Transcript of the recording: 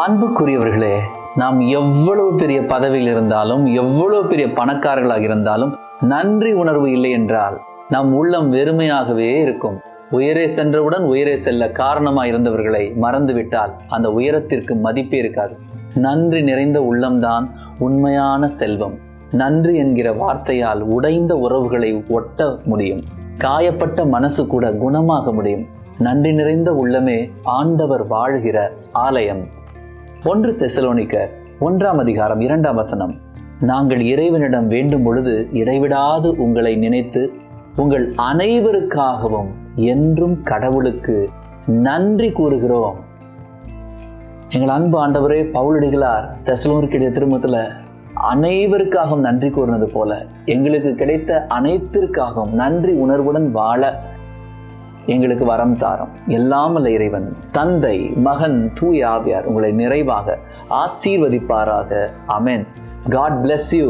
அன்புக்குரியவர்களே, நாம் எவ்வளவு பெரிய பதவியில் இருந்தாலும், எவ்வளவு பெரிய பணக்காரர்களாக இருந்தாலும், நன்றி உணர்வு இல்லை என்றால் நம் உள்ளம் வெறுமையாகவே இருக்கும். உயரே சென்றவுடன் உயரே செல்ல காரணமாக இருந்தவர்களை மறந்துவிட்டால் அந்த உயரத்திற்கு மதிப்பே இருக்காது. நன்றி நிறைந்த உள்ளம்தான் உண்மையான செல்வம். நன்றி என்கிற வார்த்தையால் உடைந்த உறவுகளை ஒட்ட முடியும். காயப்பட்ட மனசு கூட குணமாக முடியும். நன்றி நிறைந்த உள்ளமே ஆண்டவர் வாழ்கிற ஆலயம். 1 தெசலோனிக்கர் 1:2 நாங்கள் இறைவனிடம் வேண்டும் பொழுது இடைவிடாது உங்களை நினைத்து உங்கள் அனைவருக்காகவும் என்றும் கடவுளுக்கு நன்றி கூறுகிறோம். எங்கள் அன்பு ஆண்டவரே பவுலடிகளார் தெசலோனிக்கேய திருமுகத்துல அனைவருக்காகவும் நன்றி கூறினது போல எங்களுக்கு கிடைத்த அனைத்திற்காகவும் நன்றி உணர்வுடன் வாழ எங்களுக்கு வரம் தாரும். எல்லாம் வல்ல இறைவன் தந்தை, மகன், தூய ஆவியார் உங்களை நிறைவாக ஆசீர்வதிப்பாராக. ஆமென். God bless you.